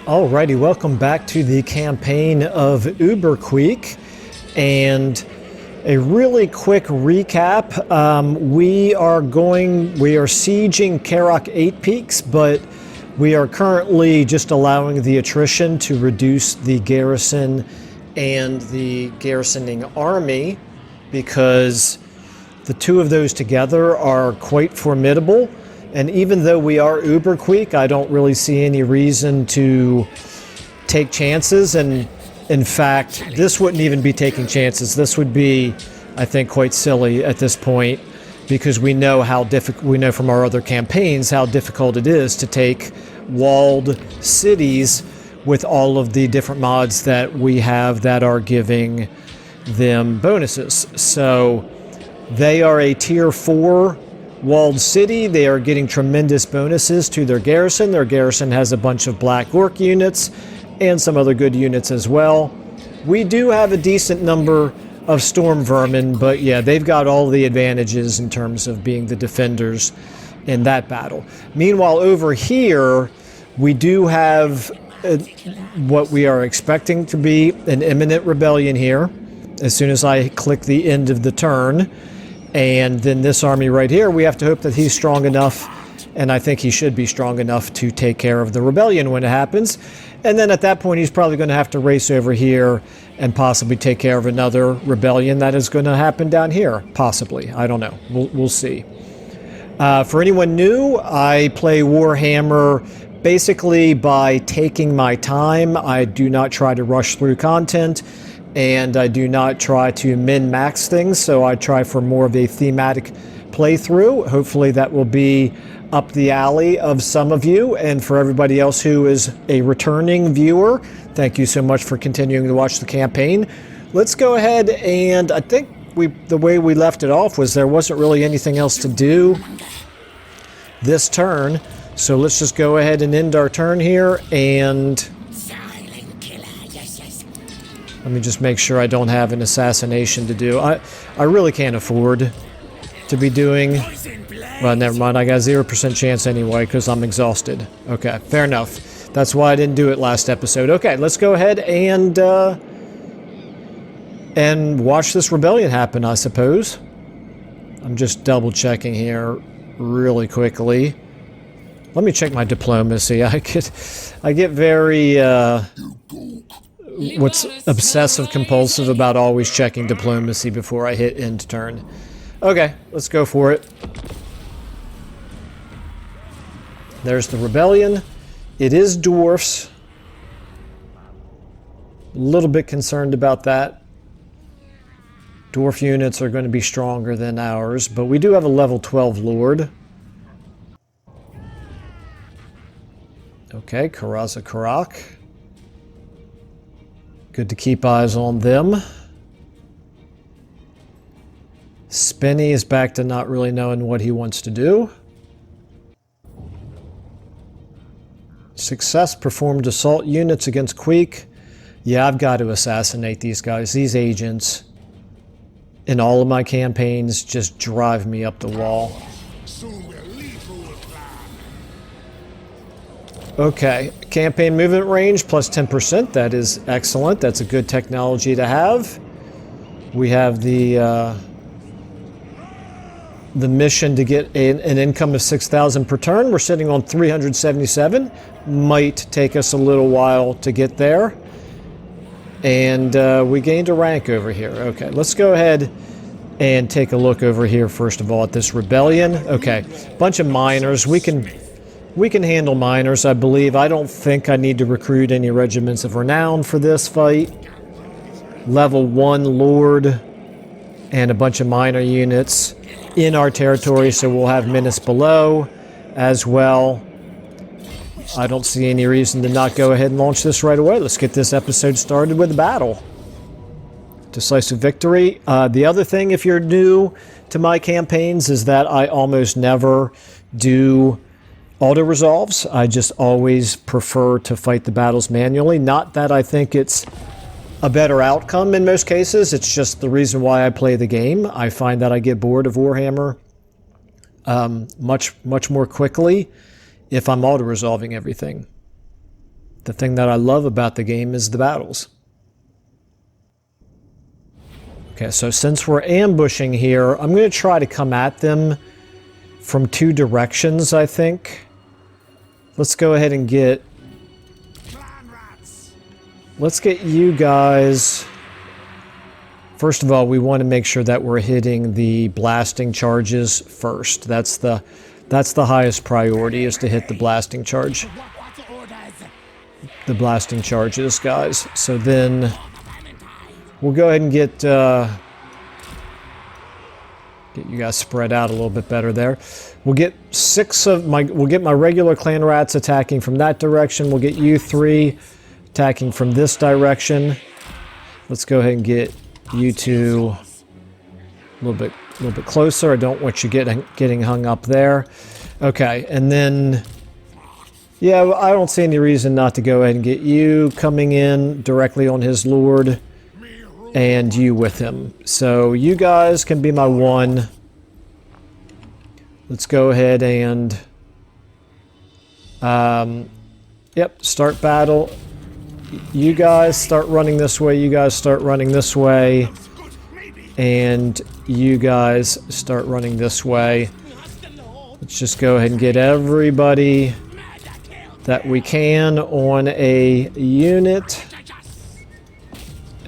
Alrighty, welcome back to the campaign of Queek, and a really quick recap. We are sieging Karok 8 Peaks, but we are currently just allowing the attrition to reduce the garrison and the garrisoning army, because the two of those together are quite formidable. And even though we are Queek, I don't really see any reason to take chances. And in fact, this wouldn't even be taking chances. This would be, I think, quite silly at this point, because we know from our other campaigns how difficult it is to take walled cities with all of the different mods that we have that are giving them bonuses. So they are a tier 4 walled city. They are getting tremendous bonuses to their garrison. Their garrison has a bunch of black orc units and some other good units as well. We do have a decent number of storm vermin, but yeah, they've got all the advantages in terms of being the defenders in that battle. Meanwhile, over here, we do have what we are expecting to be an imminent rebellion here as soon as I click the end of the turn. And then this army right here, we have to hope that he's strong enough, and I think he should be strong enough to take care of the rebellion when it happens. And then at that point, he's probably going to have to race over here and possibly take care of another rebellion that is going to happen down here. Possibly. I don't know. We'll see. For anyone new, I play Warhammer basically by taking my time. I do not try to rush through content, and I do not try to min-max things, so I try for more of a thematic playthrough. Hopefully that will be up the alley of some of you, and for everybody else who is a returning viewer, thank you so much for continuing to watch the campaign. Let's go ahead, and I think the way we left it off was there wasn't really anything else to do this turn, so let's just go ahead and end our turn here, and let me just make sure I don't have an assassination to do. I really can't afford to be doing... Well, never mind. I got a 0% chance anyway because I'm exhausted. Okay, fair enough. That's why I didn't do it last episode. Okay, let's go ahead and watch this rebellion happen, I suppose. I'm just double checking here really quickly. Let me check my diplomacy. I get very... what's obsessive compulsive about always checking diplomacy before I hit end turn. Okay, let's go for it. There's the rebellion. It is dwarfs. A little bit concerned about that. Dwarf units are going to be stronger than ours, but we do have a level 12 lord. Okay, Karaza Karak. Good to keep eyes on them. Spinny is back to not really knowing what he wants to do. Success performed assault units against Queek. Yeah, I've got to assassinate these guys. These agents in all of my campaigns just drive me up the wall. Okay, campaign movement range plus 10%. That is excellent. That's a good technology to have. We have the mission to get an income of 6,000 per turn. We're sitting on 377. Might take us a little while to get there. And we gained a rank over here. Okay, let's go ahead and take a look over here first of all at this rebellion. Okay, bunch of miners. We can handle miners, I believe. I don't think I need to recruit any regiments of renown for this fight. Level 1 lord and a bunch of minor units in our territory, so we'll have menace below as well. I don't see any reason to not go ahead and launch this right away. Let's get this episode started with a battle. Decisive victory. The other thing, if you're new to my campaigns, is that I almost never do auto-resolves. I just always prefer to fight the battles manually. Not that I think it's a better outcome in most cases. It's just the reason why I play the game. I find that I get bored of Warhammer much more quickly if I'm auto-resolving everything. The thing that I love about the game is the battles. Okay, so since we're ambushing here, I'm going to try to come at them from 2 directions, I think. Let's go ahead and get... Let's get you guys... First of all, we want to make sure that we're hitting the blasting charges first. That's the highest priority, is to hit the blasting charge. The blasting charges, guys. So then... We'll go ahead and get you guys spread out a little bit better there. We'll get we'll get my regular clan rats attacking from that direction. We'll get you 3 attacking from this direction. Let's go ahead and get you 2 a little bit closer. I don't want you getting hung up there. Okay, and then yeah, I don't see any reason not to go ahead and get you coming in directly on his lord. And you with him. So you guys can be my 1. Let's go ahead and yep, start battle. You guys start running this way, you guys start running this way, and you guys start running this way. Let's just go ahead and get everybody that we can on a unit.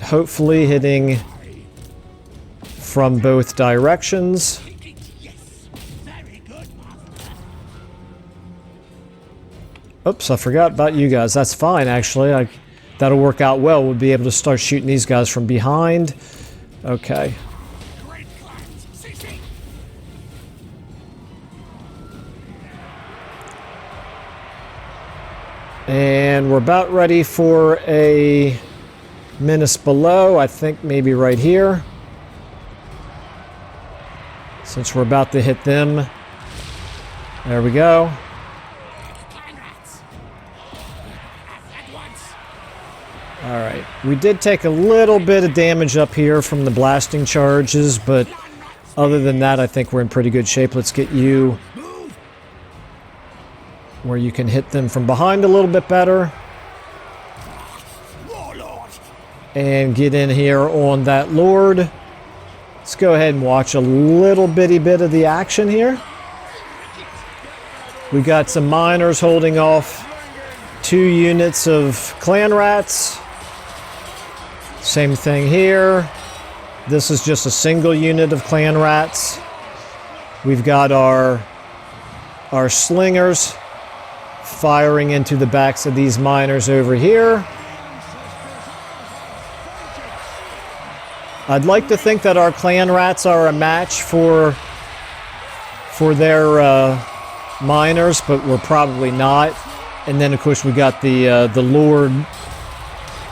Hopefully hitting from both directions. Oops, I forgot about you guys. That's fine, actually. That'll work out well. We'll be able to start shooting these guys from behind. Okay. And we're about ready for a menace below, I think maybe right here. Since we're about to hit them. There we go. Alright, we did take a little bit of damage up here from the blasting charges, but other than that, I think we're in pretty good shape. Let's get you where you can hit them from behind a little bit better. And get in here on that lord. Let's go ahead and watch a little bitty bit of the action here. We got some miners holding off 2 units of clan rats. Same thing here. This is just a single unit of clan rats. We've got our slingers firing into the backs of these miners over here. I'd like to think that our clan rats are a match for their miners, but we're probably not. And then, of course, we got the Lord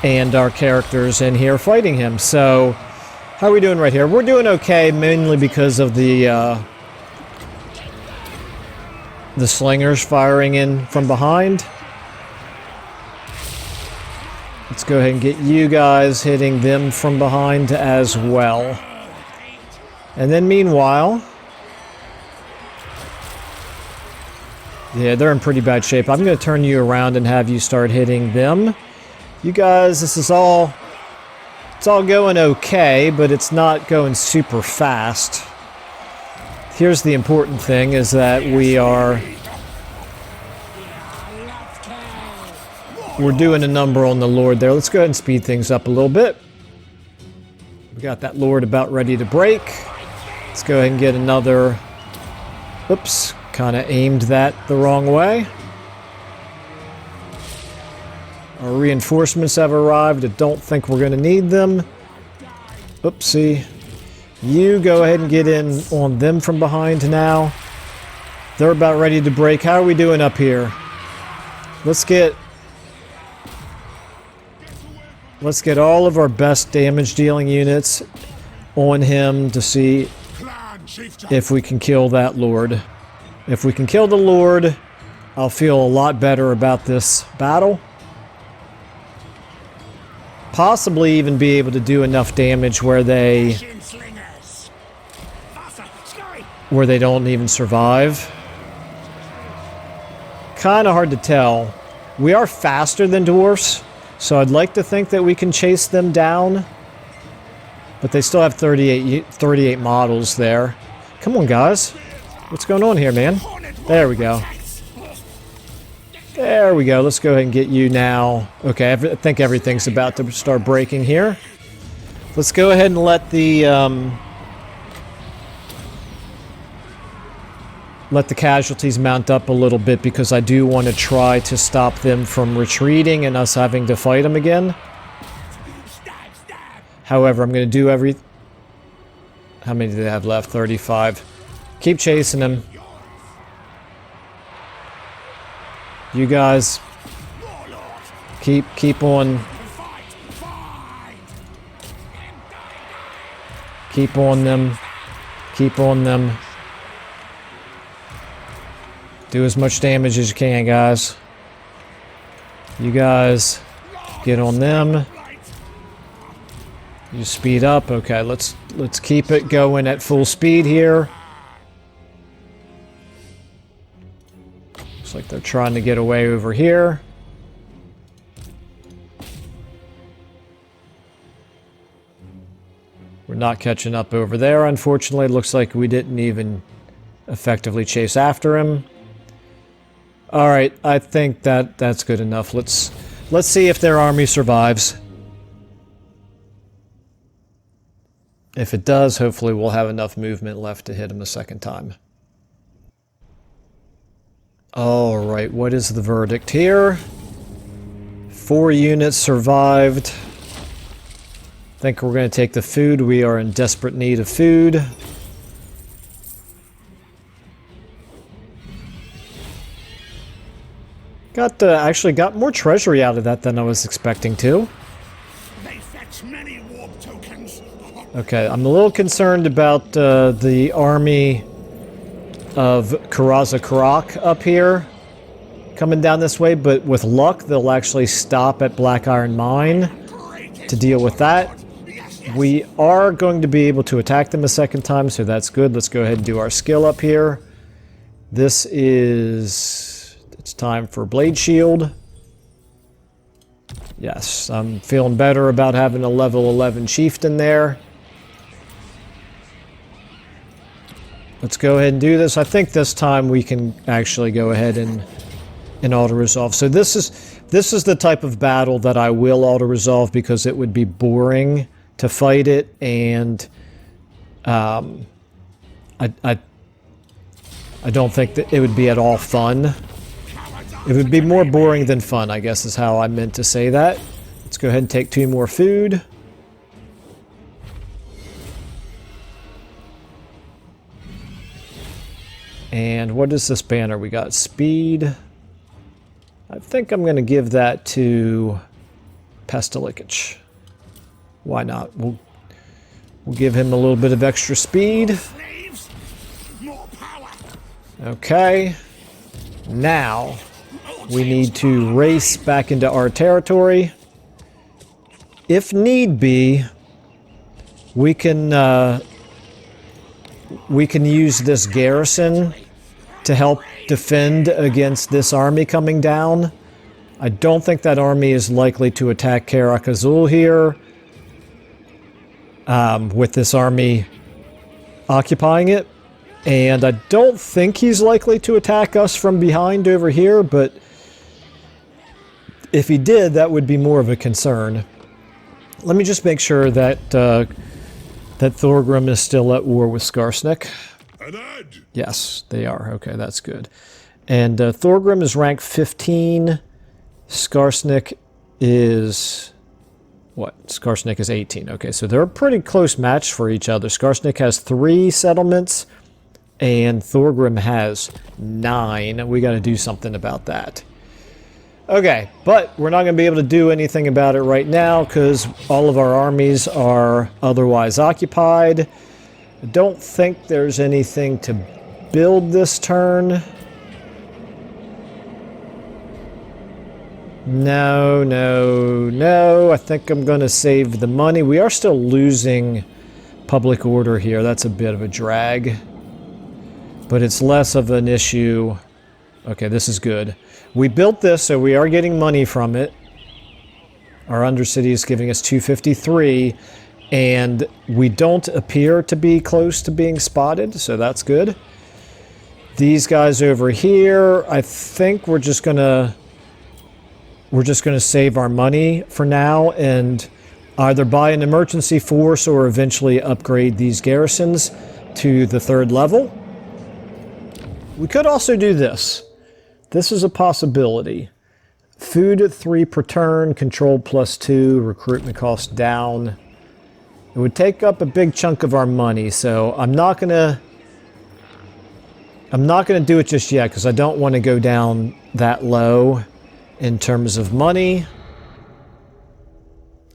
and our characters in here fighting him. So, how are we doing right here? We're doing okay, mainly because of the slingers firing in from behind. Let's go ahead and get you guys hitting them from behind as well. And then meanwhile... Yeah, they're in pretty bad shape. I'm going to turn you around and have you start hitting them. You guys, this is all... It's all going okay, but it's not going super fast. Here's the important thing, is that we're doing a number on the Lord there. Let's go ahead and speed things up a little bit. We got that Lord about ready to break. Let's go ahead and get another... Oops, kind of aimed that the wrong way. Our reinforcements have arrived. I don't think we're going to need them. Oopsie. You go ahead and get in on them from behind now. They're about ready to break. How are we doing up here? Let's get all of our best damage dealing units on him to see if we can kill that Lord. If we can kill the Lord, I'll feel a lot better about this battle. Possibly even be able to do enough damage where they don't even survive. Kind of hard to tell. We are faster than dwarfs, so I'd like to think that we can chase them down. But they still have 38 models there. Come on, guys. What's going on here, man? There we go. There we go. Let's go ahead and get you now. Okay, I think everything's about to start breaking here. Let's go ahead and let the casualties mount up a little bit, because I do want to try to stop them from retreating and us having to fight them again. However, I'm going to do How many do they have left? 35. Keep chasing them. You guys keep on. Keep on them. Keep on them. Do as much damage as you can, guys. You guys get on them. You speed up. Okay, let's keep it going at full speed here. Looks like they're trying to get away over here. We're not catching up over there, unfortunately. It looks like we didn't even effectively chase after him. All right, I think that's good enough. Let's see if their army survives. If it does, hopefully we'll have enough movement left to hit him a second time. All right, what is the verdict here? 4 units survived. I think we're going to take the food. We are in desperate need of food. Actually got more treasury out of that than I was expecting to. They fetch many warp tokens. Okay, I'm a little concerned about the army of Karak up here coming down this way, but with luck they'll actually stop at Black Iron Mine to deal with that. We are going to be able to attack them a second time, so that's good. Let's go ahead and do our skill up here. This is... It's time for Blade Shield. Yes, I'm feeling better about having a level 11 chieftain there. Let's go ahead and do this. I think this time we can actually go ahead and auto-resolve. So this is the type of battle that I will auto-resolve, because it would be boring to fight it, and I don't think that it would be at all fun. It would be more boring than fun, I guess is how I meant to say that. Let's go ahead and take 2 more food. And what is this banner? We got speed. I think I'm going to give that to Pestilikich. Why not? We'll give him a little bit of extra speed. Okay. Now, we need to race back into our territory. If need be, we can use this garrison to help defend against this army coming down. I don't think that army is likely to attack Karak Azul here, with this army occupying it. And I don't think he's likely to attack us from behind over here, but if he did, that would be more of a concern. Let me just make sure that that Thorgrim is still at war with Skarsnik. Yes, they are. Okay, that's good. And Thorgrim is rank 15. Skarsnik is... what? Skarsnik is 18. Okay, so they're a pretty close match for each other. Skarsnik has 3 settlements, and Thorgrim has 9. We got to do something about that. Okay, but we're not going to be able to do anything about it right now because all of our armies are otherwise occupied. I don't think there's anything to build this turn. No, no, no. I think I'm going to save the money. We are still losing public order here. That's a bit of a drag. But it's less of an issue Okay, this is good. We built this, so we are getting money from it. Our Undercity is giving us 253, and we don't appear to be close to being spotted, so that's good. These guys over here, I think we're just gonna save our money for now and either buy an emergency force or eventually upgrade these garrisons to the 3rd level. We could also do this. This is a possibility. Food 3 per turn, control +2, recruitment cost down. It would take up a big chunk of our money, so I'm not gonna do it just yet because I don't want to go down that low in terms of money.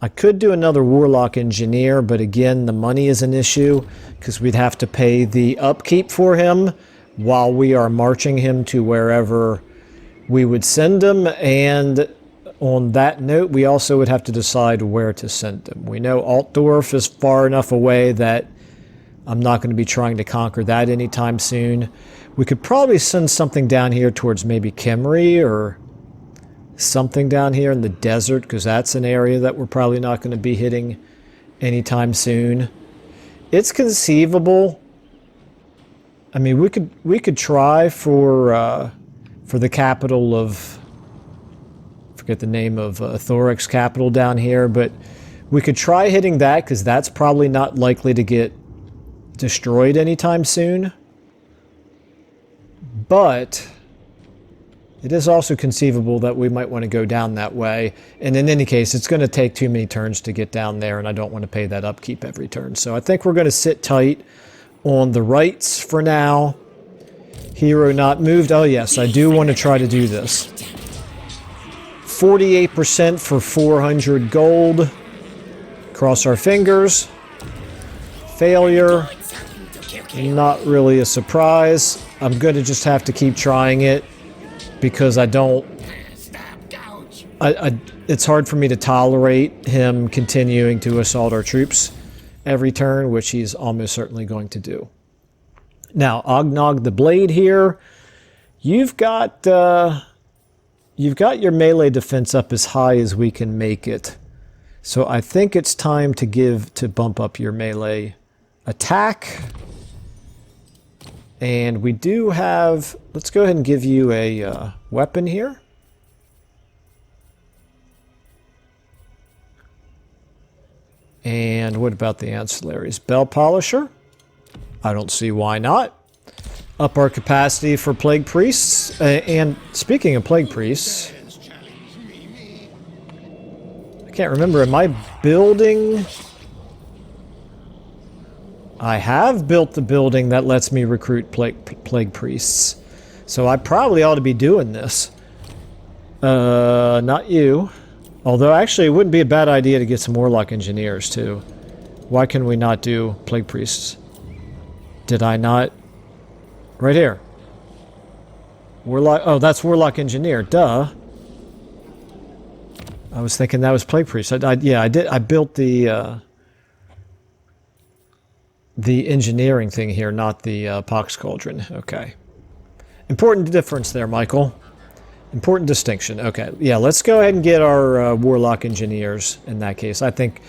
I could do another Warlock Engineer, but again, the money is an issue because we'd have to pay the upkeep for him while we are marching him to wherever we would send him. And on that note, we also would have to decide where to send him. We know Altdorf is far enough away that I'm not going to be trying to conquer that anytime soon. We could probably send something down here towards maybe Kimry or something down here in the desert, because that's an area that we're probably not going to be hitting anytime soon. It's conceivable. I mean, we could try for the capital of, I forget the name of Thoric's capital down here, but we could try hitting that because that's probably not likely to get destroyed anytime soon. But it is also conceivable that we might want to go down that way. And in any case, it's going to take too many turns to get down there, and I don't want to pay that upkeep every turn. So I think we're going to sit tight on the rights for now. Hero not moved. Oh yes, I do want to try to do this. 48% for 400 gold. Cross our fingers. Failure. Not really a surprise. I'm going to just have to keep trying it because I don't... it's hard for me to tolerate him continuing to assault our troops every turn, which he's almost certainly going to do. Now, Ognog the Blade here. You've got your melee defense up as high as we can make it. So I think it's time to bump up your melee attack. And we do have... Let's go ahead and give you a weapon here. And what about the ancillaries? Bell Polisher? I don't see why not. Up our capacity for Plague Priests. And speaking of Plague Priests... I can't remember, am I building... I have built the building that lets me recruit Plague Priests. So I probably ought to be doing this. Not you. Although, actually, it wouldn't be a bad idea to get some Warlock Engineers, too. Why can we not do Plague Priests? Did I not? Right here. Warlock... Oh, that's Warlock Engineer. Duh. I was thinking that was Plague Priest. Yeah, I did. I built the engineering thing here, not the Pox Cauldron. Okay. Important difference there, Michael. Important distinction. Okay, yeah, let's go ahead and get our Warlock Engineers in that case. I think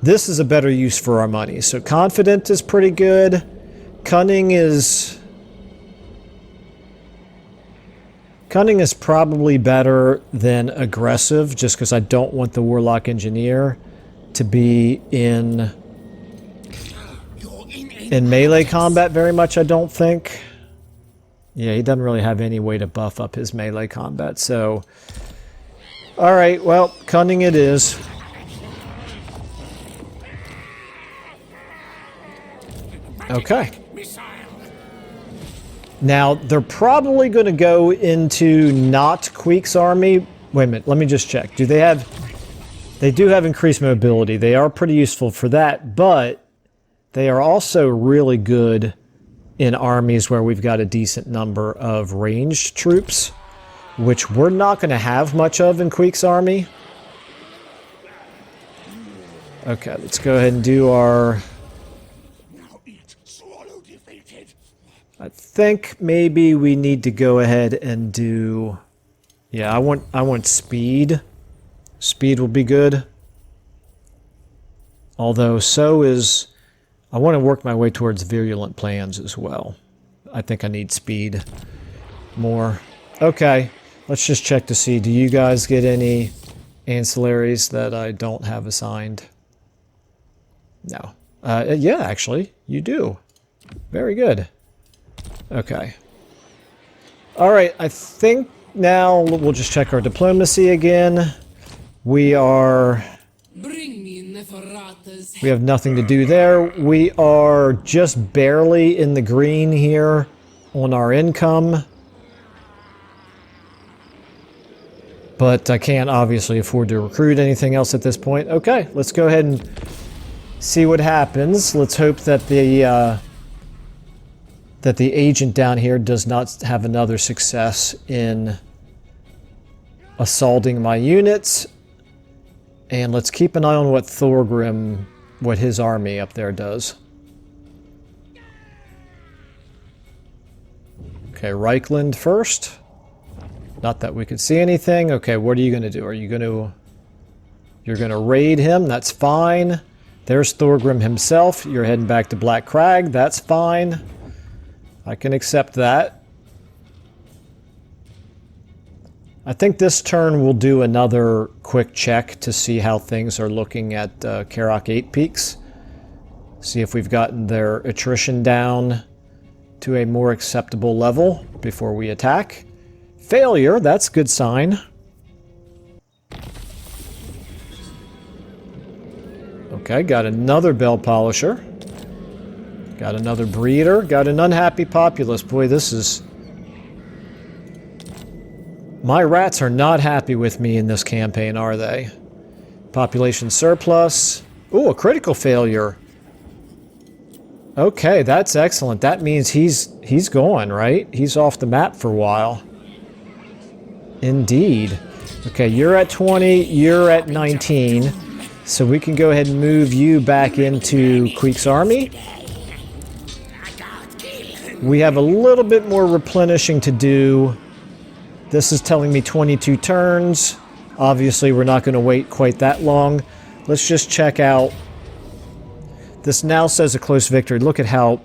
this is a better use for our money. So Confident is pretty good. Cunning is probably better than Aggressive, just because I don't want the Warlock Engineer to be in melee combat very much, I don't think. Yeah, he doesn't really have any way to buff up his melee combat, so... Alright, well, Cunning it is. Okay. Now, they're probably going to go into not Queek's army. Wait a minute, let me just check. Do they have... They do have increased mobility. They are pretty useful for that, but... They are also really good in armies where we've got a decent number of ranged troops, which we're not going to have much of in Queek's army. Okay, let's go ahead and do our... I think maybe we need to go ahead and do... Yeah, I want speed. Speed will be good. Although, so is... I want to work my way towards virulent plans as well. I think I need speed more. Okay, let's just check to see. Do you guys get any ancillaries that I don't have assigned? No. Yeah, actually, you do. Very good. Okay. Alright, I think now we'll just check our diplomacy again. We are... We have nothing to do there. We are just barely in the green here on our income. But I can't obviously afford to recruit anything else at this point. Okay, let's go ahead and see what happens. Let's hope that the agent down here does not have another success in assaulting my units. And let's keep an eye on what Thorgrim, what his army up there does. Okay, Reichland first. Not that we could see anything. Okay, what are you going to do? Are you going to... You're going to raid him? That's fine. There's Thorgrim himself. You're heading back to Black Crag. That's fine. I can accept that. I think this turn we'll do another quick check to see how things are looking at Karak 8 Peaks. See if we've gotten their attrition down to a more acceptable level before we attack. Failure, that's a good sign. Okay, got another bell polisher. Got another breeder. Got an unhappy populace. Boy, this is... My rats are not happy with me in this campaign, are they? Population surplus. Ooh, a critical failure. Okay, that's excellent. That means he's gone, right? He's off the map for a while. Indeed. Okay, you're at 20, you're at 19. So we can go ahead and move you back into Queek's army. We have a little bit more replenishing to do. This is telling me 22 turns. Obviously, we're not going to wait quite that long. Let's just check out. This now says a close victory. Look at how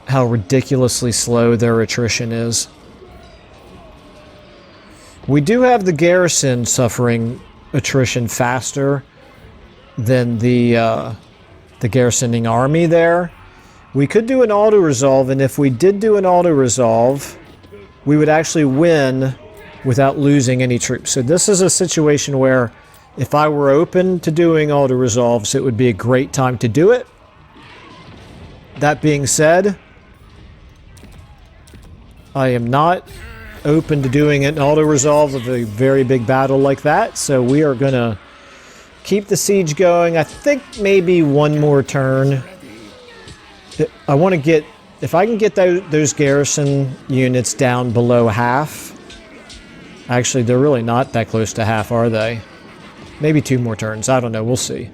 ridiculously slow their attrition is. We do have the garrison suffering attrition faster than the garrisoning army there. We could do an auto-resolve, and if we did do an auto-resolve, we would actually win without losing any troops. So this is a situation where if I were open to doing auto-resolves, it would be a great time to do it. That being said, I am not open to doing an auto-resolve of a very big battle like that, so we are going to keep the siege going. I think maybe one more turn. I want to get... If I can get those garrison units down below half... Actually, they're really not that close to half, are they? Maybe 2 more turns. I don't know. We'll see.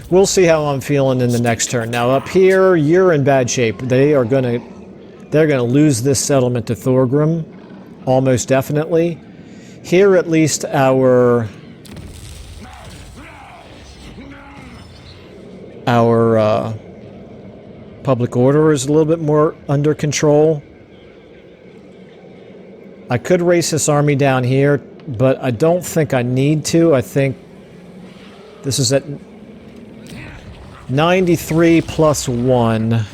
We'll see how I'm feeling in the next turn. Now, up here, you're in bad shape. They're gonna lose this settlement to Thorgrim. Almost definitely. Here, at least, our public order is a little bit more under control. I could race this army down here, but I don't think I need to. I think this is at 93 plus 1.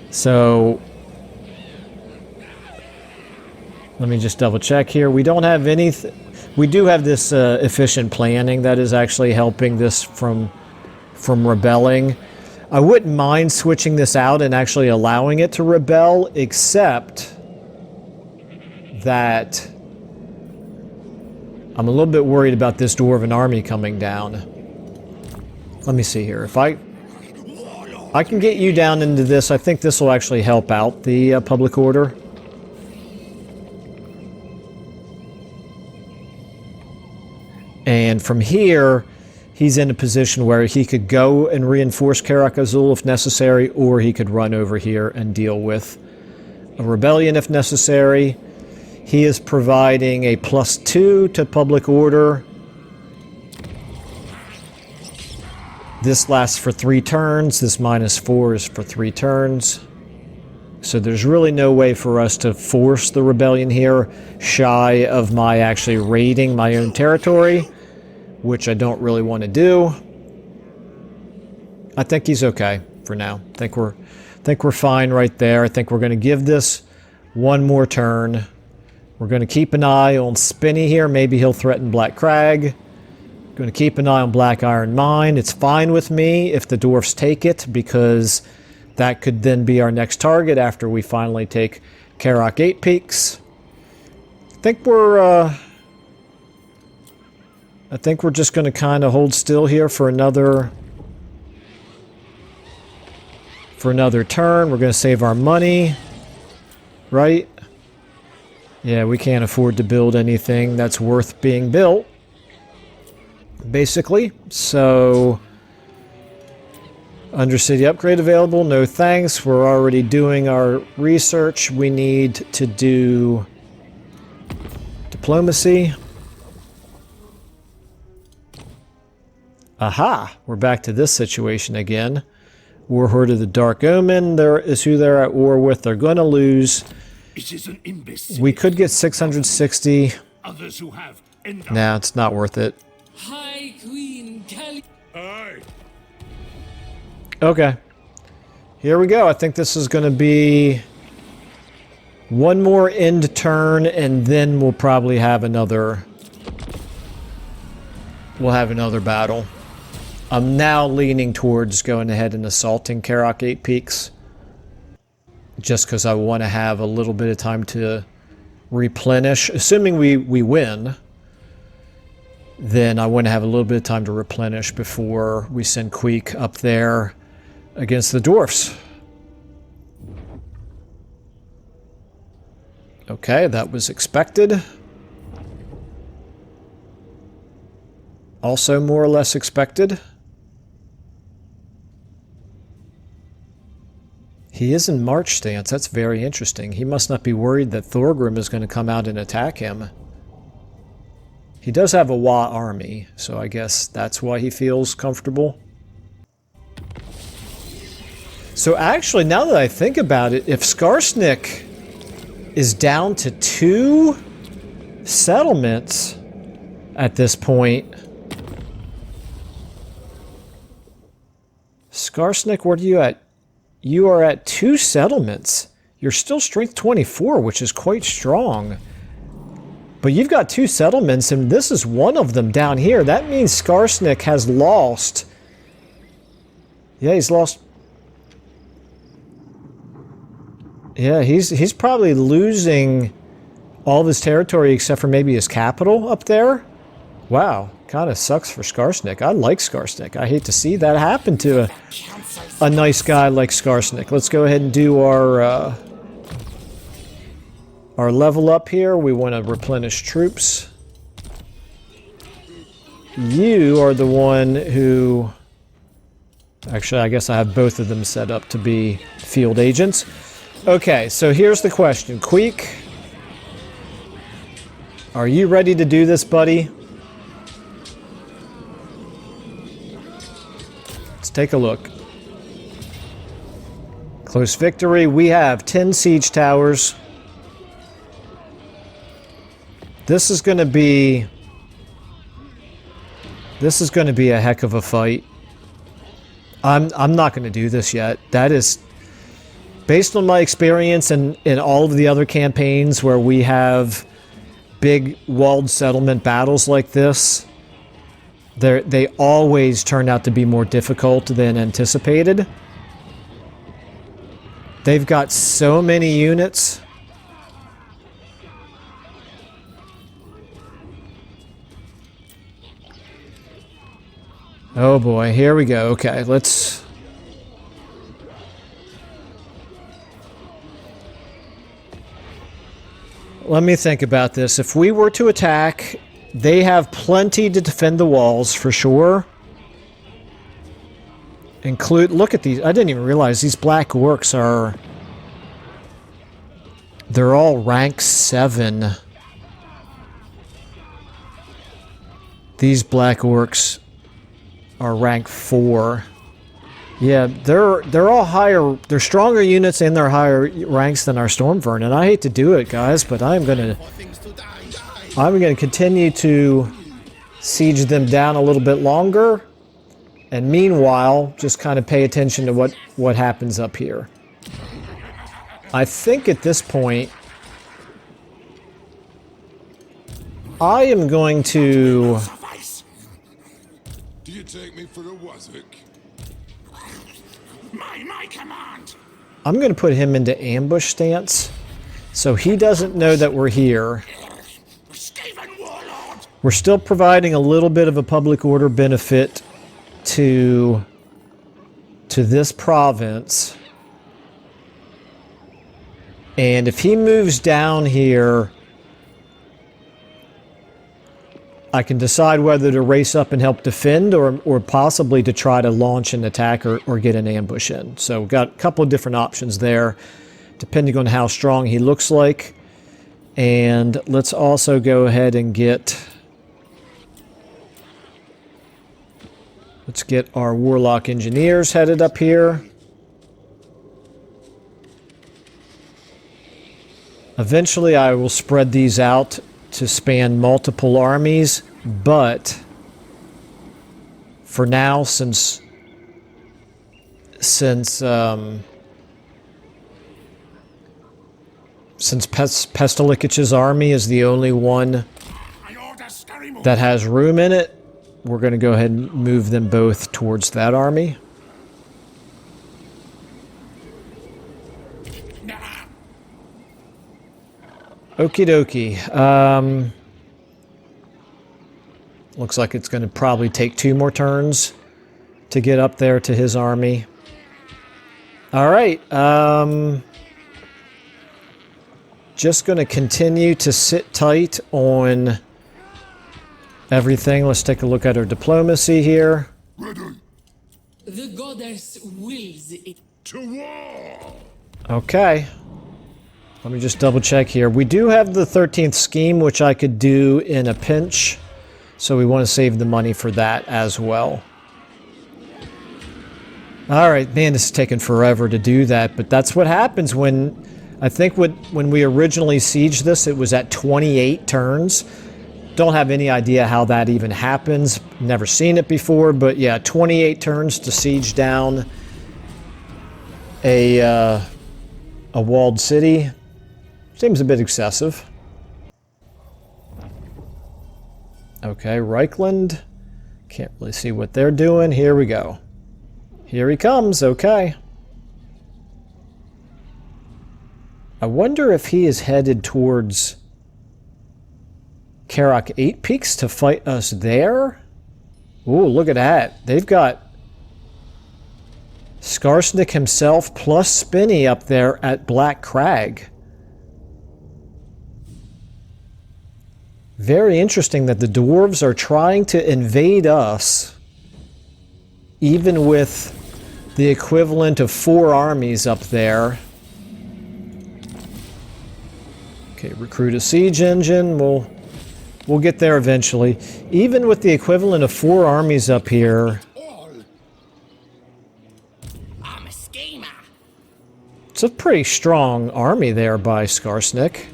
So let me just double check here. We don't have anything. We do have this efficient planning that is actually helping this from rebelling. I wouldn't mind switching this out and actually allowing it to rebel, except that I'm a little bit worried about this Dwarven army coming down. Let me see here. If I can get you down into this, I think this will actually help out the public order. And from here, he's in a position where he could go and reinforce Karak Azul if necessary, or he could run over here and deal with a rebellion if necessary. He is providing a +2 to public order. This lasts for 3 turns. This -4 is for 3 turns. So there's really no way for us to force the rebellion here, shy of my actually raiding my own territory, which I don't really want to do. I think he's okay for now. I think we're fine right there. I think we're going to give this one more turn. We're going to keep an eye on Spinny here. Maybe he'll threaten Black Crag. Going to keep an eye on Black Iron Mine. It's fine with me if the dwarfs take it, because that could then be our next target after we finally take Karak 8 Peaks. I think we're just going to kind of hold still here for another turn. We're going to save our money, right? Yeah, we can't afford to build anything that's worth being built, basically. So, Undercity upgrade available, no thanks. We're already doing our research. We need to do diplomacy. Aha! We're back to this situation again. Warhorde of the Dark Omen there is who they're at war with. They're going to lose. It is an imbecile. We could get 660. Others who have Nah, it's not worth it. High Queen Cali. Aye. Okay. Here we go. I think this is going to be one more end turn, and then we'll probably have another... We'll have another battle. I'm now leaning towards going ahead and assaulting Karak 8 Peaks. Just because I want to have a little bit of time to replenish. Assuming we win, then I want to have a little bit of time to replenish before we send Queek up there against the dwarfs. Okay, that was expected. Also more or less expected. He is in march stance. That's very interesting. He must not be worried that Thorgrim is going to come out and attack him. He does have a Wa army, so I guess that's why he feels comfortable. So actually, now that I think about it, if Skarsnik is down to 2 settlements at this point... Skarsnik, what are you at? You are at 2 settlements. You're still strength 24, which is quite strong. But you've got 2 settlements, and this is one of them down here. That means Skarsnik has lost. Yeah, he's lost. Yeah, he's probably losing all of his territory except for maybe his capital up there. Wow, kind of sucks for Skarsnik. I like Skarsnik. I hate to see that happen to a nice guy like Skarsnik. Let's go ahead and do our level up here. We want to replenish troops. You are the one who... Actually, I guess I have both of them set up to be field agents. Okay, so here's the question. Queek, are you ready to do this, buddy? Let's take a look. Close victory. We have 10 siege towers. This is going to be a heck of a fight. I'm not going to do this yet. That is based on my experience in all of the other campaigns where we have big walled settlement battles like this. They always turn out to be more difficult than anticipated. They've got so many units. Oh boy, here we go. Okay, let me think about this. If we were to attack, they have plenty to defend the walls for sure. look at these. I didn't even realize these black orcs are... They're all rank 7. These black orcs are rank 4. Yeah, they're all higher. They're stronger units and they're higher ranks than our Stormvern. And I hate to do it, guys, but I'm gonna continue to siege them down a little bit longer. And meanwhile, just kind of pay attention to what happens up here. I think at this point, I am going to... Do you take me for a wazzock? My command. I'm going to put him into ambush stance, so he doesn't know that we're here. We're still providing a little bit of a public order benefit to this province. And if he moves down here, I can decide whether to race up and help defend or possibly to try to launch an attack or get an ambush in. So we've got a couple of different options there, depending on how strong he looks like. And let's also go ahead and let's get our Warlock Engineers headed up here. Eventually I will spread these out to span multiple armies, but for now, since Pestalikich's army is the only one that has room in it, we're going to go ahead and move them both towards that army. Okie dokie. Looks like it's going to probably take 2 more turns to get up there to his army. Alright. Just going to continue to sit tight on everything. Let's take a look at our diplomacy here. The goddess wills it. To war! Okay. Let me just double check here. We do have the 13th scheme, which I could do in a pinch. So we want to save the money for that as well. Alright, man, this is taking forever to do that. But that's what happens when... I think when we originally sieged this, it was at 28 turns. Don't have any idea how that even happens. Never seen it before. But yeah, 28 turns to siege down a walled city. Seems a bit excessive. Okay, Reichland. Can't really see what they're doing. Here we go. Here he comes, okay. I wonder if he is headed towards Karak 8 Peaks to fight us there? Ooh, look at that. They've got Skarsnik himself plus Spinny up there at Black Crag. Very interesting that the dwarves are trying to invade us, even with the equivalent of 4 armies up there. Okay, recruit a siege engine. We'll get there eventually. Even with the equivalent of 4 armies up here, I'm a schemer. it's a pretty strong army there by Skarsnik.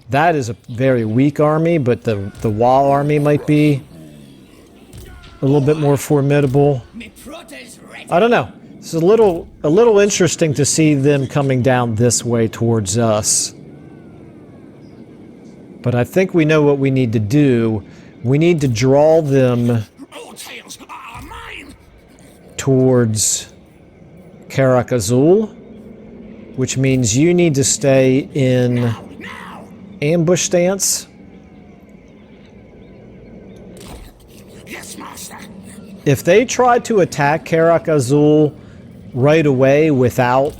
That is a very weak army, but the Wall army might be a little bit more formidable. I don't know. It's a little interesting to see them coming down this way towards us. But I think we know what we need to do. We need to draw them towards Karak Azul, which means you need to stay in ambush stance. Yes, master. If they try to attack Karak Azul right away without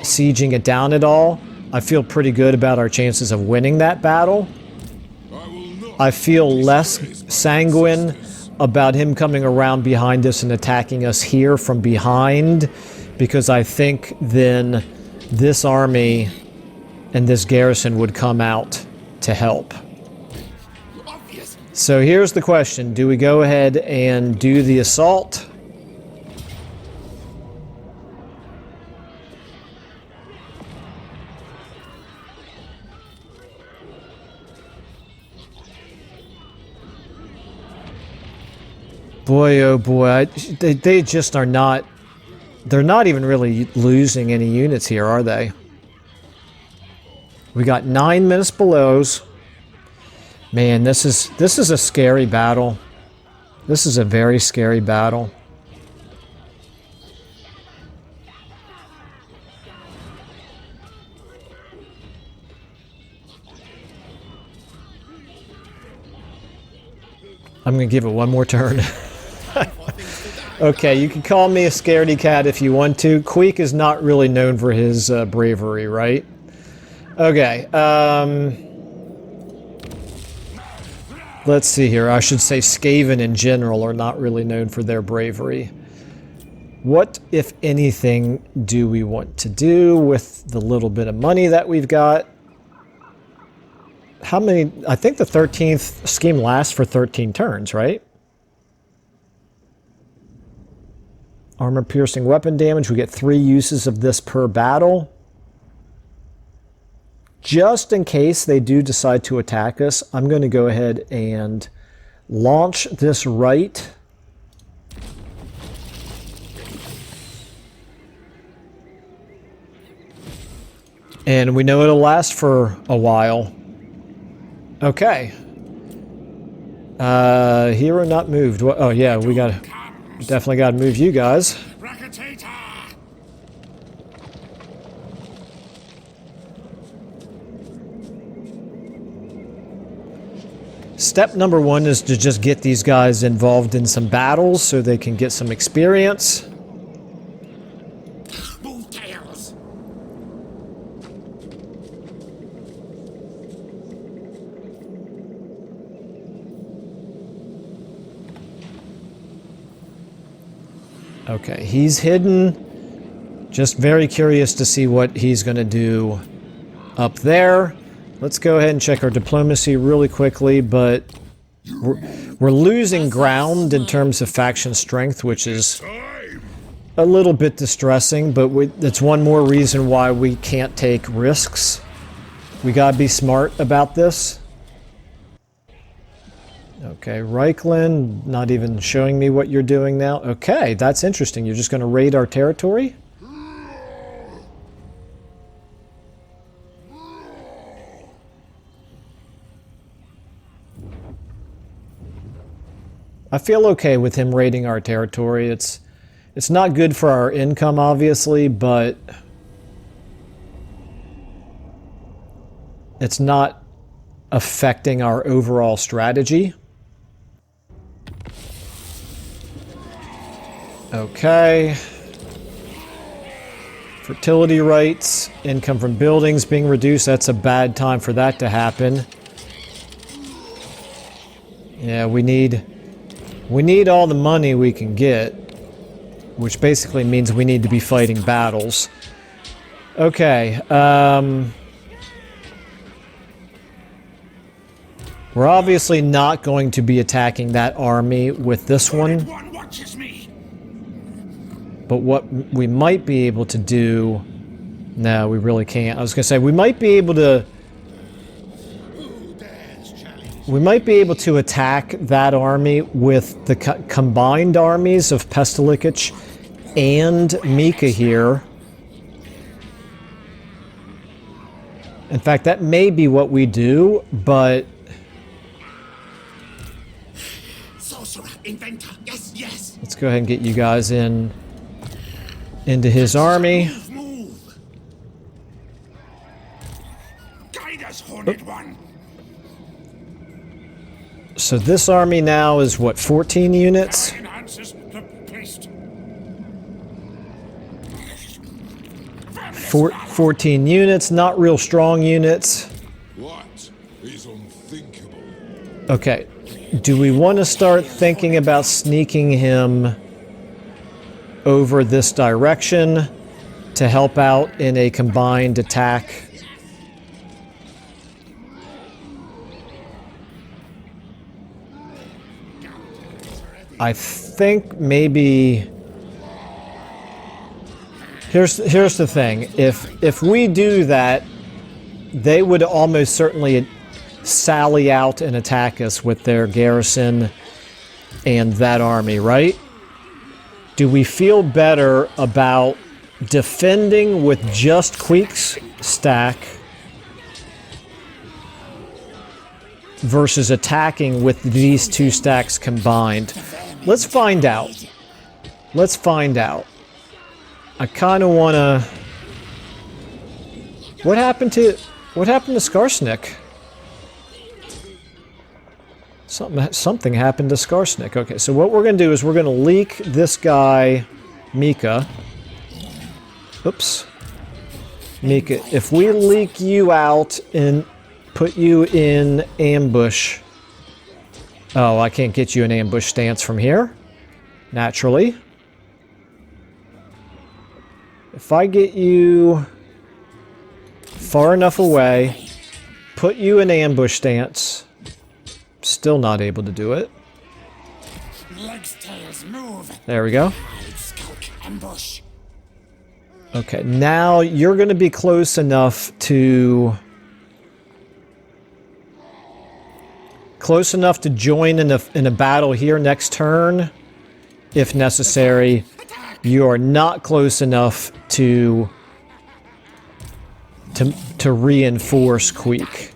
sieging it down at all, I feel pretty good about our chances of winning that battle. I feel less sanguine about him coming around behind us and attacking us here from behind, because I think then this army and this garrison would come out to help. Obvious. So here's the question. Do we go ahead and do the assault? Boy, oh boy, they just are not, they're not even really losing any units here, are they? We got 9 minutes belows. Man, this is a scary battle. This is a very scary battle. I'm going to give it one more turn. Okay, you can call me a scaredy cat if you want to. Queek is not really known for his bravery, right? Okay, let's see here. I should say Skaven in general are not really known for their bravery. What, if anything, do we want to do with the little bit of money that we've got? How many? I think the 13th scheme lasts for 13 turns, right? Armor-piercing weapon damage. We get 3 uses of this per battle. Just in case they do decide to attack us, I'm going to go ahead and launch this right. And we know it'll last for a while. Okay. Hero not moved. Oh yeah, we definitely got to move you guys. Step number 1 is to just get these guys involved in some battles so they can get some experience. Okay, he's hidden. Just very curious to see what he's going to do up there. Let's go ahead and check our diplomacy really quickly, but we're losing ground in terms of faction strength, which is a little bit distressing, but it's one more reason why we can't take risks. We gotta be smart about this. Okay, Reichland, not even showing me what you're doing now. Okay, that's interesting. You're just going to raid our territory? I feel okay with him raiding our territory. It's not good for our income, obviously, but it's not affecting our overall strategy. Okay. Fertility rates, income from buildings being reduced. That's a bad time for that to happen. Yeah, we need all the money we can get, which basically means we need to be fighting battles. Okay, we're obviously not going to be attacking that army with this one. But what we might be able to do... No, we really can't. I was going to say, we might be able to... We might be able to attack that army with the combined armies of Pestilikic and Mika here. In fact, that may be what we do, but... Sorcerer, inventor, yes, yes. Let's go ahead and get you guys into his army. Move. Guide us, Horned One. So this army now is what, 14 units? 14 units, not real strong units. What is unthinkable? Okay. Do we want to start thinking about sneaking him over this direction to help out in a combined attack? I think maybe... Here's the thing. If we do that, they would almost certainly sally out and attack us with their garrison and that army, right? Do we feel better about defending with just Queek's stack versus attacking with these two stacks combined? Let's find out. Let's find out. I kind of want to... What happened to Skarsnik? Something happened to Skarsnik. Okay, so what we're going to do is we're going to leak this guy, Mika. Oops. Mika, if we leak you out and put you in ambush... Oh, I can't get you an ambush stance from here. Naturally. If I get you far enough away, put you in ambush stance, still not able to do it. Legs, tails, move. There we go. Hide, skulk, ambush. Okay, now you're going to be close enough to... join in a battle here next turn, if necessary. You are not close enough to reinforce Queek.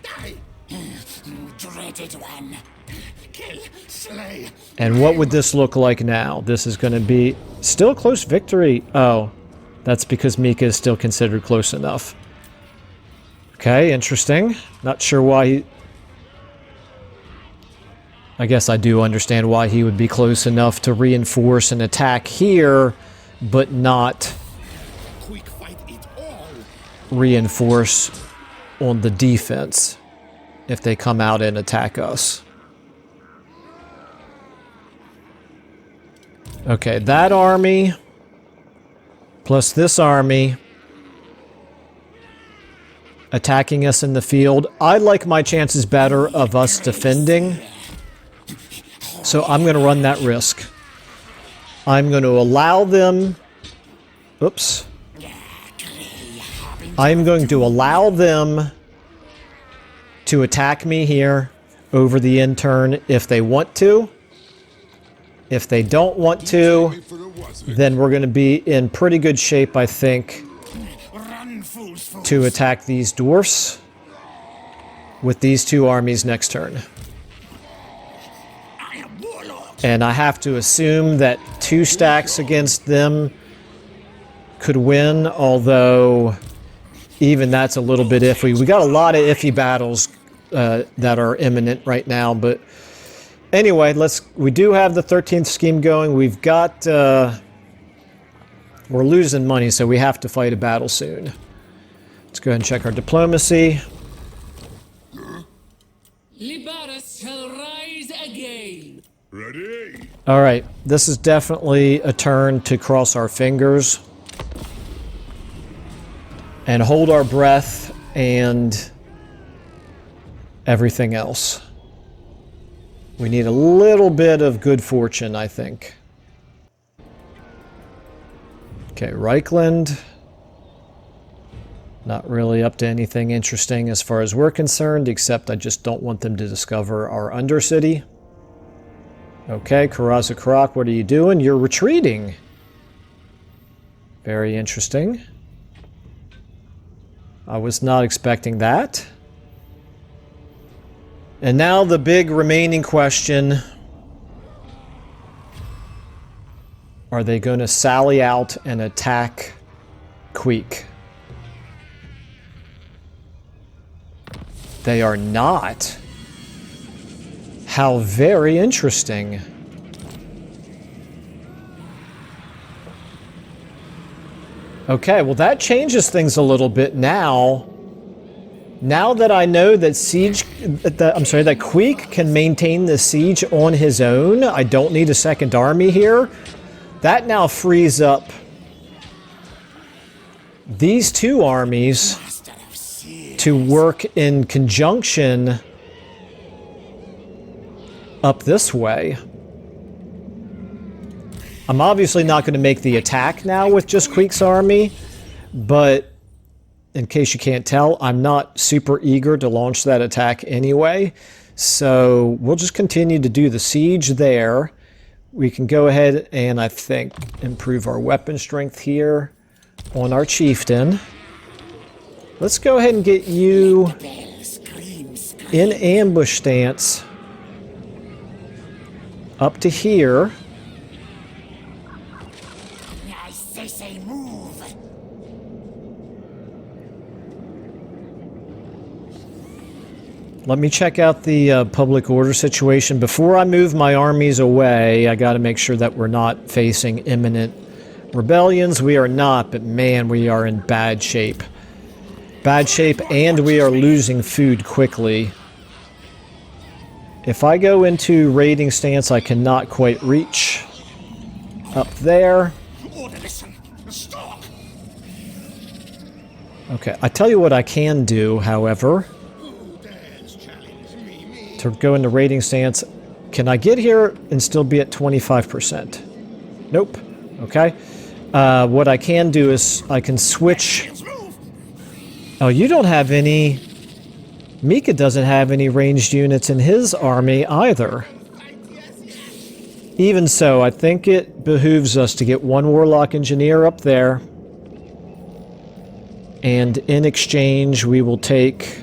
Dreaded one. Kill, slay. And what would this look like now? This is going to be still a close victory. Oh, that's because Mika is still considered close enough. Okay, interesting. Not sure why he... I guess I do understand why he would be close enough to reinforce an attack here, but not Queek fight it all. reinforce on the defense if they come out and attack us. Okay, that army plus this army attacking us in the field. I like my chances better of us defending. So I'm going to run that risk. I'm going to allow them... Oops. I'm going to allow them to attack me here over the end turn if they want to. If they don't want to, then we're going to be in pretty good shape, I think, Run, fools, fools. to attack these dwarfs with these two armies next turn. I am warlord. And I have to assume that two stacks against them could win, although even that's a little bit iffy. We got a lot of iffy battles that are imminent right now, but anyway, we do have the 13th scheme going. We've got we're losing money, so we have to fight a battle soon. Let's go ahead and check our diplomacy. Libaris shall rise again. Ready? All right, this is definitely a turn to cross our fingers and hold our breath and everything else. We need a little bit of good fortune, I think. Okay, Reichland. Not really up to anything interesting as far as we're concerned, except I just don't want them to discover our Undercity. Okay, Karazakrak, what are you doing? You're retreating. Very interesting. I was not expecting that. And now the big remaining question. Are they going to sally out and attack Queek? They are not. How very interesting. Okay, well that changes things a little bit now. Now that I know that that Queek can maintain the siege on his own, I don't need a second army here. That now frees up these two armies to work in conjunction up this way. I'm obviously not going to make the attack now with just Queek's army, but in case you can't tell, I'm not super eager to launch that attack anyway. So we'll just continue to do the siege there. We can go ahead and, I think, improve our weapon strength here on our chieftain. Let's go ahead and get you in ambush stance up to here. I say move. Let me check out the public order situation. Before I move my armies away, I got to make sure that we're not facing imminent rebellions. We are not, but man, we are in bad shape. Bad shape, and we are losing food quickly. If I go into raiding stance, I cannot quite reach up there. Order, listen. Stop. Okay, I tell you what I can do, however. To go into raiding stance, can I get here and still be at 25%? Nope. Okay. What I can do is I can switch. Oh, you don't have any. Mika doesn't have any ranged units in his army either. Even so, I think it behooves us to get one warlock engineer up there. And in exchange, we will take.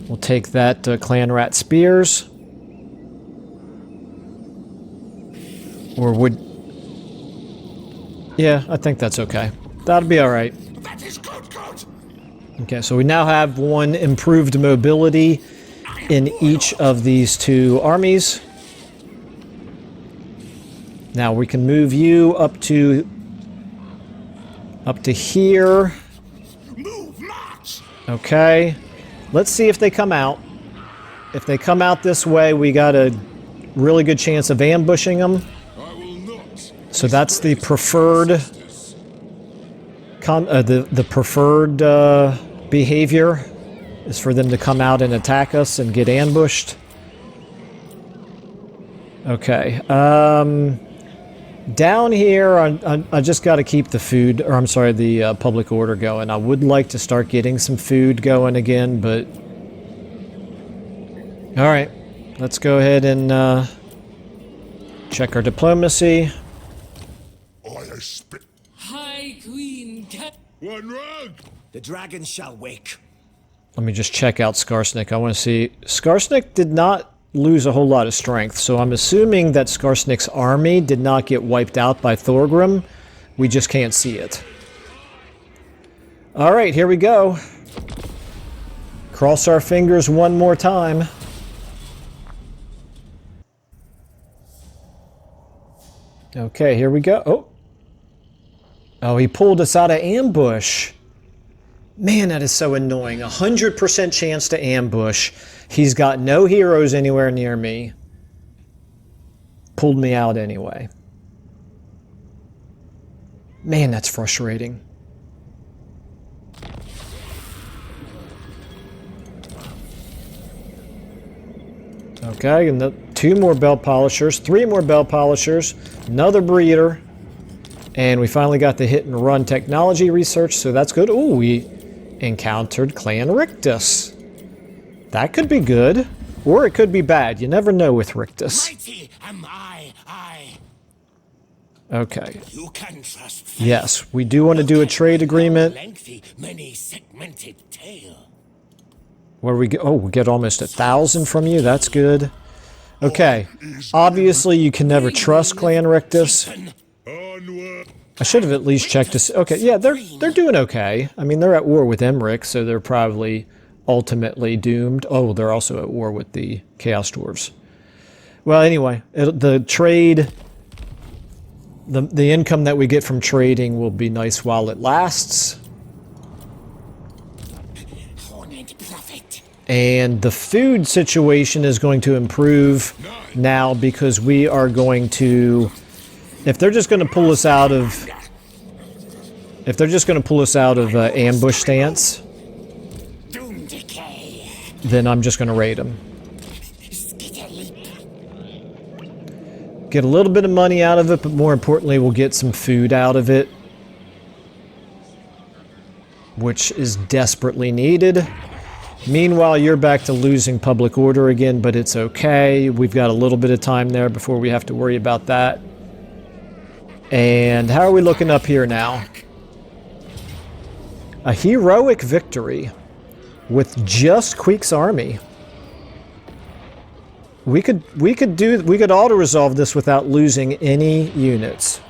We'll take that clan rat spears. Or would... Yeah, I think that's okay. That'll be alright. That is good. Okay, so we now have one improved mobility in each of these two armies. Now we can move you up to here. Move, march. Okay. Let's see if they come out. If they come out this way, we got a really good chance of ambushing them. So that's the preferred the preferred behavior is for them to come out and attack us and get ambushed. Okay. Down here, I just got to keep the food, or I'm sorry, the public order going. I would like to start getting some food going again, but... Alright, let's go ahead and check our diplomacy. High Queen One rug. The dragon shall wake. Let me just check out Skarsnik. I want to see... Skarsnik did not lose a whole lot of strength, so I'm assuming that Skarsnik's army did not get wiped out by Thorgrim. We just can't see it. Alright, here we go. Cross our fingers one more time. Okay, here we go. Oh. Oh, he pulled us out of ambush. Man, that is so annoying. 100% chance to ambush. He's got no heroes anywhere near me. Pulled me out anyway. Man, that's frustrating. Okay, and two more belt polishers, 3 more belt polishers, another breeder, and we finally got the hit and run technology research, so that's good. Ooh, we encountered Clan Rictus. That could be good, or it could be bad. You never know with Rictus. Mighty am I. Okay. You can trust. Yes, we do want to do a trade agreement. Lengthy, many segmented tale. Where we get, oh, we get almost 1,000 from you. That's good. Okay. Obviously, you can never trust Clan Rictus. I should have at least checked to see. Okay, yeah, they're doing okay. I mean, they're at war with Emmerich, so they're probably ultimately doomed. Oh, they're also at war with the Chaos Dwarves. Well, anyway, the trade, the income that we get from trading will be nice while it lasts. horned prophet. And the food situation is going to improve now because we are going to, if they're just going to pull us out of, ambush stance, Doom decay. then I'm just going to raid them. Skitterleap. Get a little bit of money out of it, but more importantly, we'll get some food out of it, which is desperately needed. Meanwhile, you're back to losing public order again, but it's okay. We've got a little bit of time there before we have to worry about that. And how are we looking up here now? A heroic victory with just Queek's army. We could auto-resolve this without losing any units.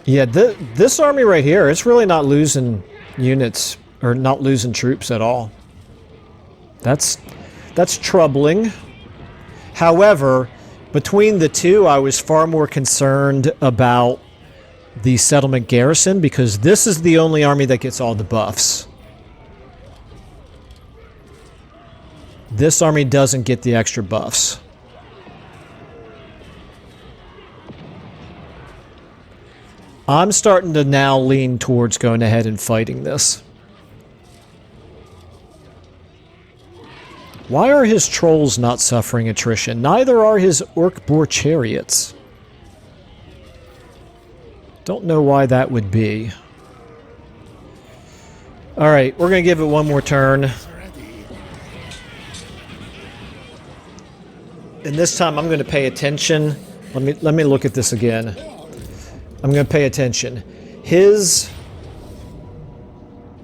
Yeah, this army right here, it's really not losing units, or not losing troops at all. That's troubling. However, between the two, I was far more concerned about the settlement garrison, because this is the only army that gets all the buffs. This army doesn't get the extra buffs. I'm starting to now lean towards going ahead and fighting this. Why are his trolls not suffering attrition? Neither are his orc-boar chariots. Don't know why that would be. Alright, we're going to give it one more turn. And this time I'm going to pay attention. Let me look at this again. I'm going to pay attention. His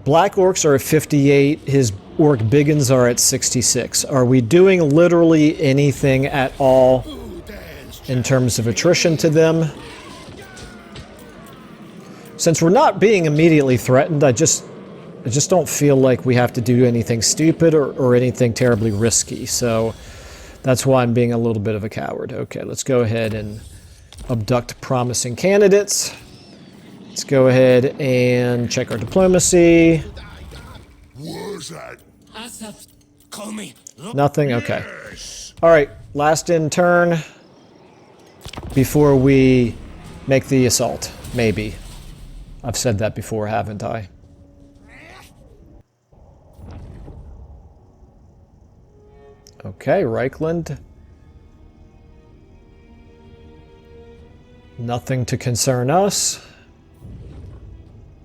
black orcs are at 58. His orc biggins are at 66. Are we doing literally anything at all in terms of attrition to them? Since we're not being immediately threatened, I just don't feel like we have to do anything stupid or anything terribly risky. So that's why I'm being a little bit of a coward. Okay, let's go ahead and abduct promising candidates. Let's go ahead and check our diplomacy. What's that? Call me. Nothing? Okay. Alright, last in turn before we make the assault. Maybe. I've said that before, haven't I? Okay, Reichland. Nothing to concern us.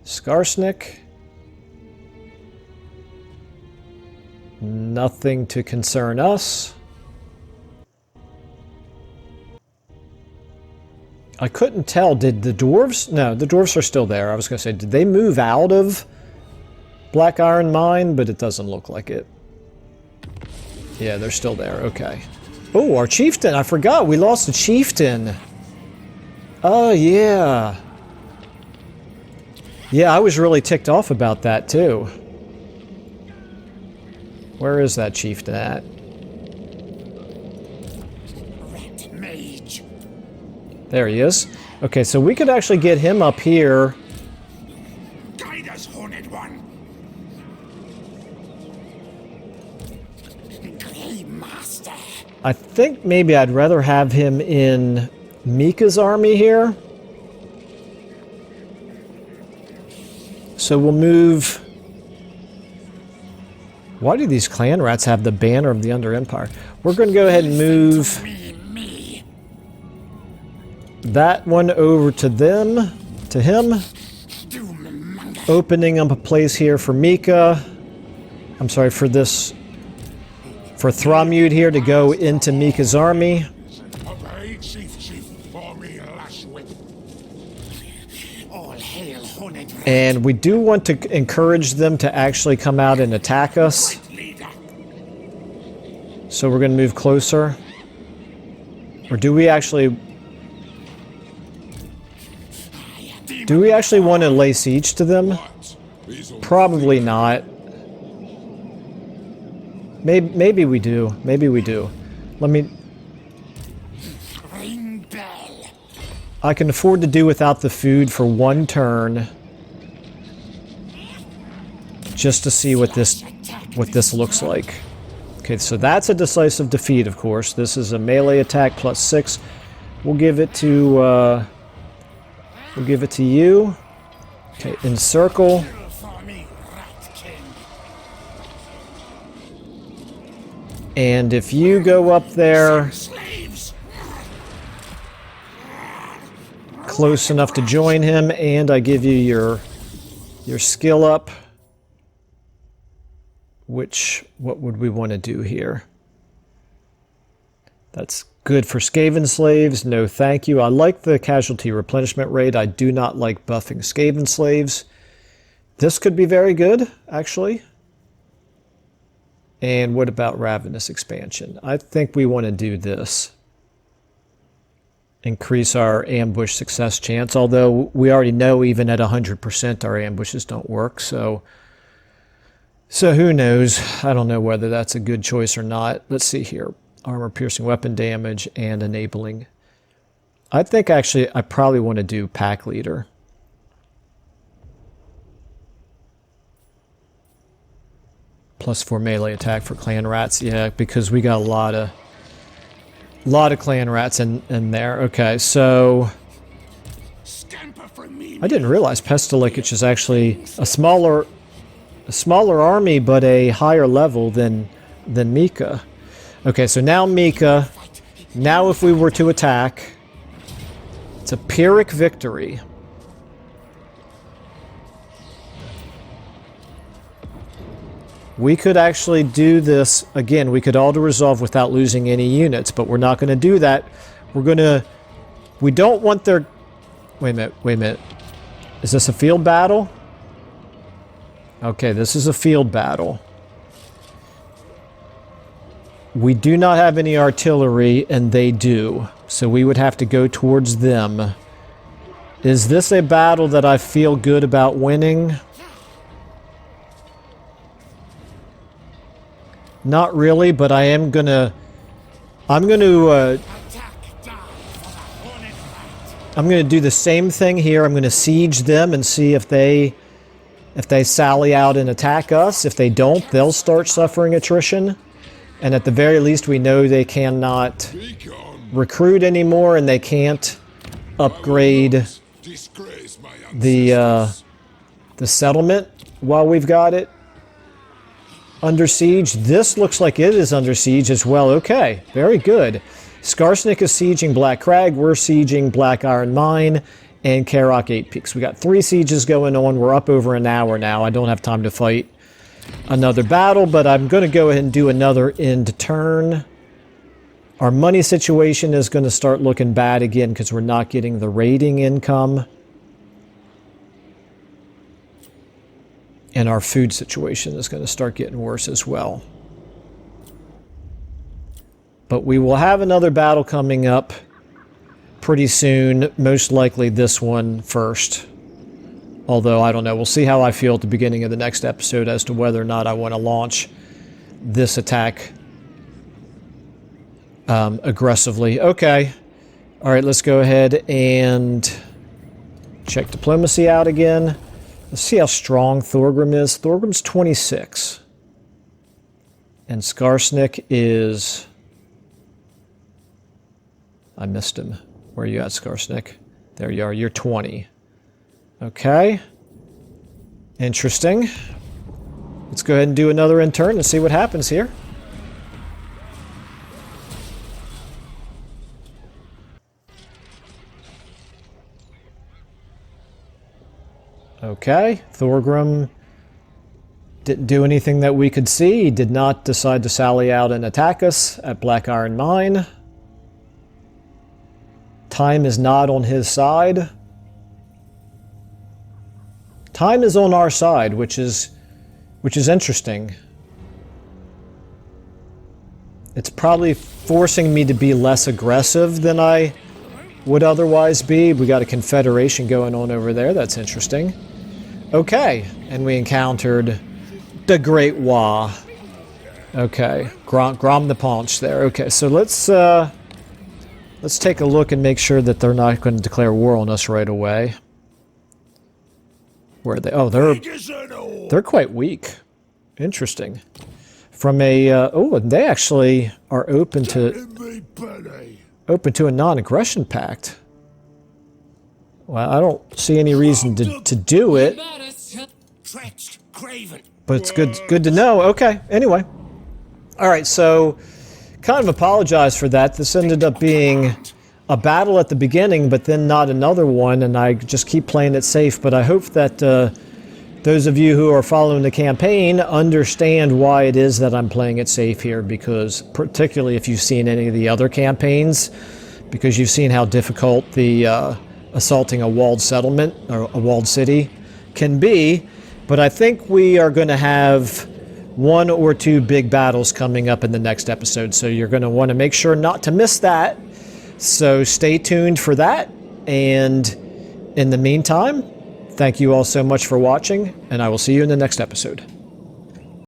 Skarsnik. Nothing to concern us. I couldn't tell. Did the dwarves? No, the dwarves are still there. I was going to say, did they move out of Black Iron Mine? But it doesn't look like it. Yeah, they're still there. Okay. Oh, our chieftain. I forgot. We lost a chieftain. Oh, yeah. Yeah, I was really ticked off about that, too. Where is that chieftain at? Rat mage. There he is. Okay, so we could actually get him up here. Guide us, horned one. Grey master. I think maybe I'd rather have him in Mika's army here. So we'll move... Why do these clan rats have the banner of the Under Empire? We're going to go ahead and move that one over to them, to him. Opening up a place here for Mika. I'm sorry, for this... For Thrommute here to go into Mika's army. And we do want to encourage them to actually come out and attack us. So we're going to move closer. Or do we actually... Do we actually want to lay siege to them? Probably not. Maybe we do. Maybe we do. Let me... Bell. I can afford to do without the food for one turn. just to see what this looks like. Okay, so that's a decisive defeat, of course. This is a melee attack plus 6. We'll give it to you. Okay, encircle. And if you go up there close enough to join him, and I give you your skill up, what would we want to do here? That's good for Skaven slaves. No, thank you. I like the casualty replenishment rate. I do not like buffing Skaven slaves. This could be very good, actually. And what about Ravenous expansion? I think we want to do this. Increase our ambush success chance, although we already know even at 100% our ambushes don't work, so who knows? I don't know whether that's a good choice or not. Let's see here. Armor piercing weapon damage and enabling. I think actually I probably want to do pack leader. +4 melee attack for clan rats. Yeah, because we got a lot of clan rats in there. Okay, so I didn't realize Pestilikich is actually a smaller army, but a higher level than Mika. Okay, so now Mika. Now if we were to attack, it's a Pyrrhic victory. We could actually do this, again, we could auto-resolve without losing any units, but we're not going to do that. We don't want their... Wait a minute. Is this a field battle? Okay, this is a field battle. We do not have any artillery, and they do. So we would have to go towards them. Is this a battle that I feel good about winning? Not really, but I am gonna... I'm gonna do the same thing here. I'm gonna siege them and see if they sally out and attack us. If they don't, they'll start suffering attrition. And at the very least, we know they cannot recruit anymore, and they can't upgrade the settlement while we've got it under siege. This looks like it is under siege as well. Okay, very good. Skarsnik is sieging Black Crag. We're sieging Black Iron Mine and Karok 8 Peaks. We got 3 sieges going on. We're up over an hour now. I don't have time to fight another battle, but I'm going to go ahead and do another end turn. Our money situation is going to start looking bad again because we're not getting the raiding income. And our food situation is going to start getting worse as well. But we will have another battle coming up pretty soon. Most likely this one first. Although, I don't know. We'll see how I feel at the beginning of the next episode as to whether or not I want to launch this attack aggressively. Okay. All right, let's go ahead and check diplomacy out again. Let's see how strong Thorgrim is. Thorgrim's 26. And Skarsnik is... I missed him. Where are you at, Skarsnik? There you are. You're 20. Okay. Interesting. Let's go ahead and do another end turn and see what happens here. Okay, Thorgrim didn't do anything that we could see. He did not decide to sally out and attack us at Black Iron Mine. Time is not on his side. Time is on our side, which is interesting. It's probably forcing me to be less aggressive than I would otherwise be. We got a confederation going on over there. That's interesting. Okay, and we encountered the Great Wa. Okay, Grom the Paunch there. Okay, so let's take a look and make sure that they're not going to declare war on us right away. Where are they? Oh, they're quite weak. Interesting. From a and they actually are open to a non-aggression pact. Well, I don't see any reason to do it, Trenched, craven. but it's good to know. Okay. Anyway, all right. So, kind of apologize for that. This ended up being a battle at the beginning, but then not another one, and I just keep playing it safe. But I hope that those of you who are following the campaign understand why it is that I'm playing it safe here, because particularly if you've seen any of the other campaigns, because you've seen how difficult the assaulting a walled settlement or a walled city can be. But I think we are going to have 1 or 2 big battles coming up in the next episode, so you're going to want to make sure not to miss that. So stay tuned for that, and in the meantime, thank you all so much for watching, and I will see you in the next episode.